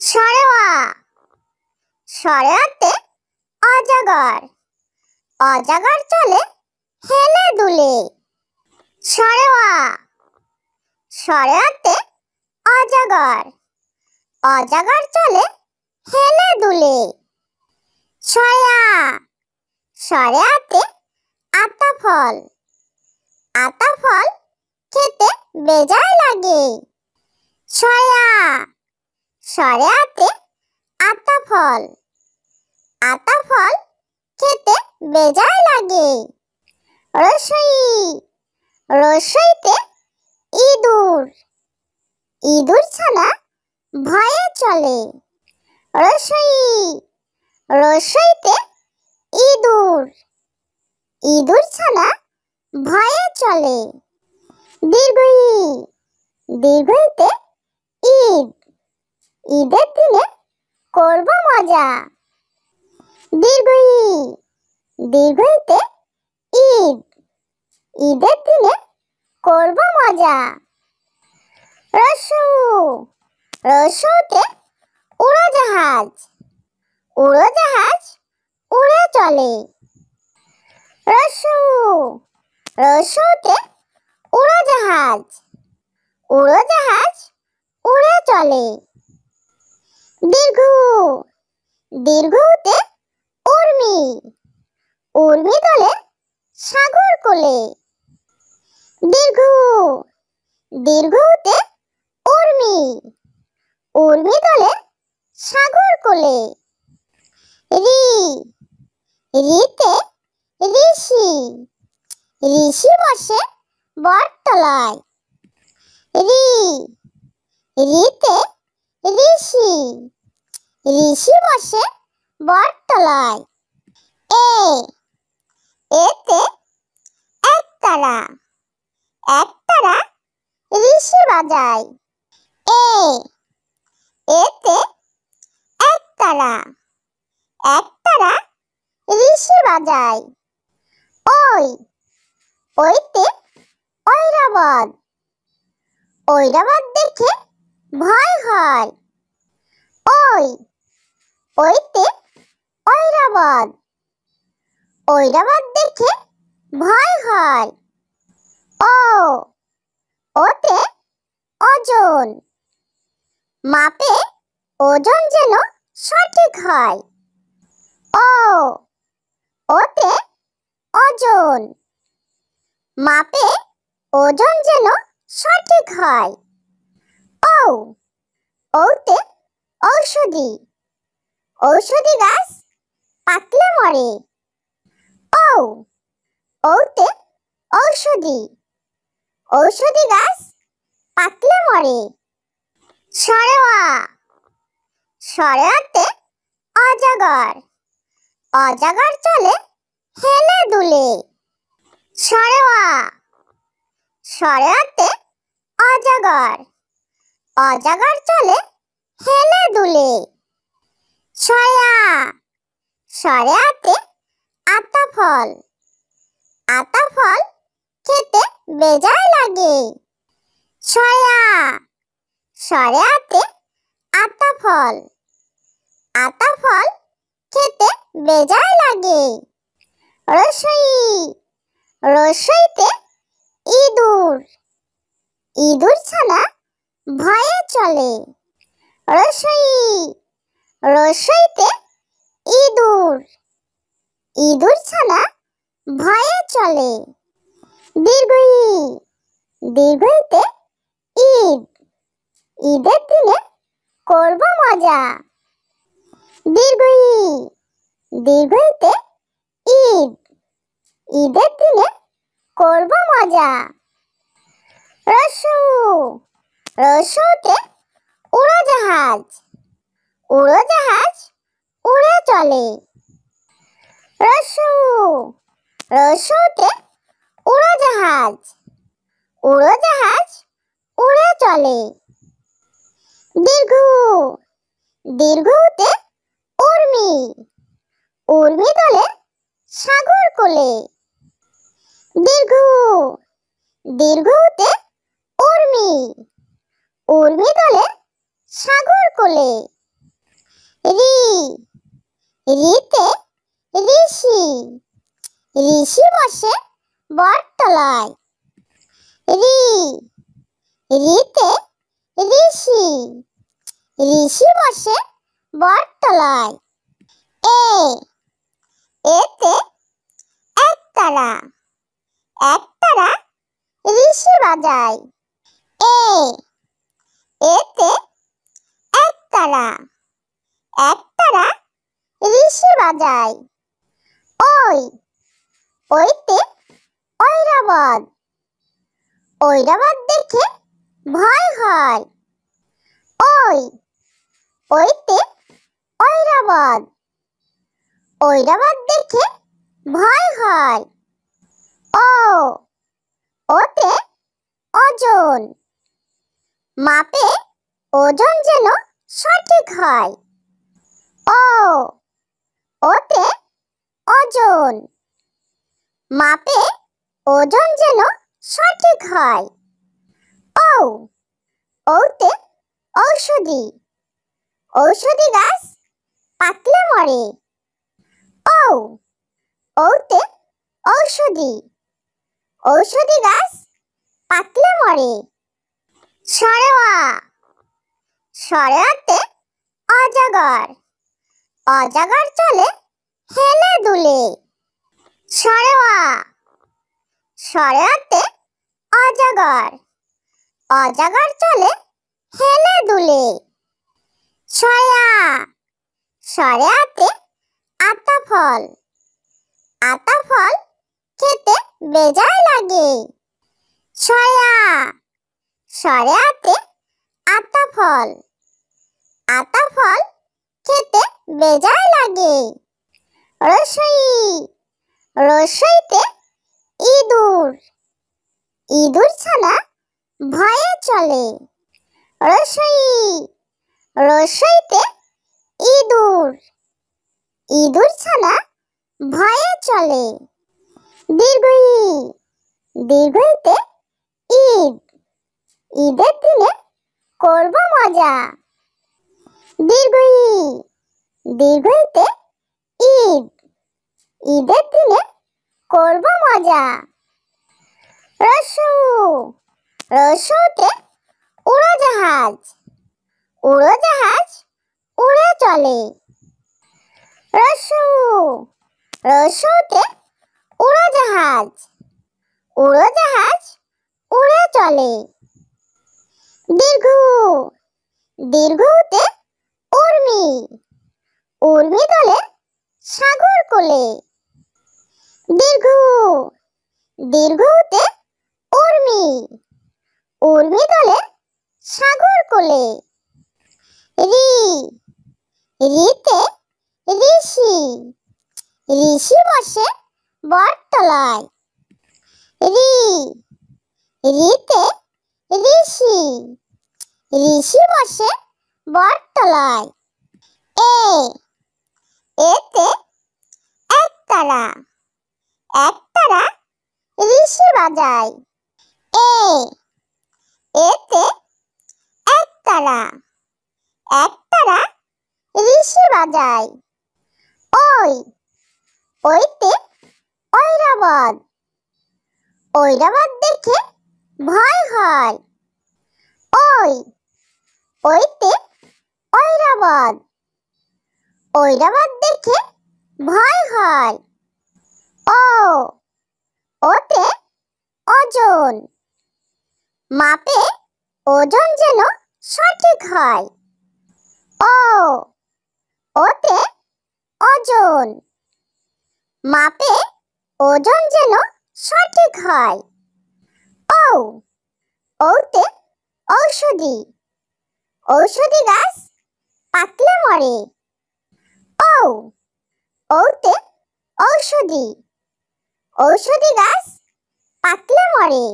সরেওয়া সরেয়াতে অজগর অজগর চলে হেলে দুলে। সরেওয়া সরেয়াতে অজগর অজগর চলে হেলে দুলে। সরেয়া সরেয়াতে আতা ফল আতা ফল খেতে বেজায় লাগে। সরেয়া সরেয়াতে আতা ফল খেতে বেজায় লাগে। রসই রসইতে ইঁদুর ইঁদুর ছানা ভয়ে চলে। রসই রসইতে ইঁদুর ইঁদুর ছানা ভয়ে চলে। দীর্ঘই দীর্ঘইতে ঈদ ঈদের দিনে করব মজা। দীর্ঘই দীর্ঘইতে ঈদ ঈদের দিনে করব মজা। রসু রসুতে উড়োজাহাজ উড়োজাহাজ উড়ে চলে। রসু রসুতে উড়োজাহাজ উড়োজাহাজ উড়ে চলে। দীর্ঘ দীর্ঘতে উর্মি উর্মি দলে সাগর কোলে। দীর্ঘ দীর্ঘতে উর্মি উর্মি দলে সাগর কোলে। রি রিতে ঋষি ঋষি বসে বটতলায়। রি রিতে ঋষি ঋষি বসে বটতলায়। এতে একতারা একতারা ঋষি বাজায়। এতে একতারা একতারা ঋষি বাজায়। ওই ওইতে ঐরাবত ঐরাবত দেখে ভয় হয়। ওই ওইতে ঐরাবত ঐরাবত দেখে ভয় হয়। ও ওতে ওজন মাপে ওজন যেন সঠিক হয়। ও ওতে ওজন মাপে ওজন যেন সঠিক হয়। ও ওতে ঔষধি ঔষধি গাছ পাকলে মরে। ও ওতে ঔষধি ঔষধি গাছ পাকলে মরে। সরেওয়া সরেয়াতে অজগর অজগর চলে হেলে দুলে। সরেওয়া সরেয়াতে অজগর অজগর চলে হেলে দুলে। সরেয়া সরেয়াতে আতা ফল খেতে বেজায় লাগে। সরেয়া সরেয়াতে আতা ফল খেতে বেজায় লাগে। রসই রসইতে ইঁদুর ইঁদুর ছানা ভয়ে চলে। রসই রসইতে ইঁদুর ইঁদুর ছানা ভয়ে চলে। দীর্ঘই দীর্ঘইতে ঈদ ঈদের দিনে করব মজা। দীর্ঘই দীর্ঘইতে ঈদ ঈদের দিনে করব মজা। রসু রসুতে উড়োজাহাজ উড়োজাহাজ উড়ে চলে। রসু রসুতে উড়োজাহাজ উড়োজাহাজ উড়ে চলে। দীর্ঘ দীর্ঘতে উর্মি উর্মি দলে সাগর কোলে। দীর্ঘ দীর্ঘতে উর্মি উর্মি দলে সাগর কোলে। রি, রিতে ঋষি, ঋষি বসে বটতলায়। রি, রিতে ঋষি, ঋষি বসে বটতলায়। এ, এতে একতারা, একতারা ঋষি বাজায়। এ, এতে একতারা, একতারা ঋষি বাজায়। ওই, ওইতে ঐরাবত, ঐরাবত দেখে ভয় হয়। ওই, ওইতে ঐরাবত, ঐরাবত দেখে ভয় হয়। ও, ওতে ওজন, মাপে ওজন যেন সঠিক হয়। ও, ওতে ওজন, মাপে ওজন যেন সঠিক হয়। ও, ওতে ঔষধি, ঔষধি গাছ পাকলে মরে। ও, ওতে ঔষধি, ঔষধি গাছ পাকলে মরে। সরেওয়া, সরেওয়াতে অজগর, অজগর চলে হেলে দুলে। সরেওয়া, সরেওয়াতে অজগর, অজগর চলে হেলে দুলে। সরেয়া, সরেয়াতে আতা ফল, আতা ফল খেতে বেজায় লাগে। সরেয়া, সরেয়াতে আতা ফল, আতা ফল খেতে বেজায় লাগে। রসই, রসইতে ইঁদুর, ইঁদুর ছানা ভয়ে চলে। রসই, রসইতে ইঁদুর, ইঁদুর ছানা ভয়ে চলে। দীর্ঘই, দীর্ঘইতে ঈদ, ঈদের দিনে করব মজা। দীর্ঘই, দীর্ঘইতে ঈদ, ঈদের দিনে করব মজা। রসু, রসুতে উড়োজাহাজ, উড়োজাহাজ উড়ে চলে। রসু, রসুতে উড়োজাহাজ, উড়োজাহাজ উড়ে চলে। দীর্ঘ, দীর্ঘতে উর্মি, উর্মি দোলে সাগর কোলে। দীর্ঘ, দীর্ঘতে উর্মি, উর্মি দোলে সাগর কোলে। রি, রিতে ঋষি, ঋষি বসে বটতলায়। রি, রিতে ঋষি, ঋষি বসে বটতলায়। এ, এতে একতারা, একতারা ঋষি বাজায়। এ, এতে একতারা, একতারা ঋষি বাজায়। ওই, ওইতে ঐরাবত, ঐরাবত দেখে ভয় হয়। ওই, ওইতে ঐরাবত, ঐরাবত দেখে ভয় হয়। ও, ওতে ওজন, মাপে ওজন যেন সঠিক হয়। ও, ওতে ওজন, মাপে ওজন যেন সঠিক হয়। ও, ওতে ঔষধি, ঔষধি গাছ পাকলে মরে। ও, ওতে ঔষধি, ঔষধি গাছ পাকলে মরে।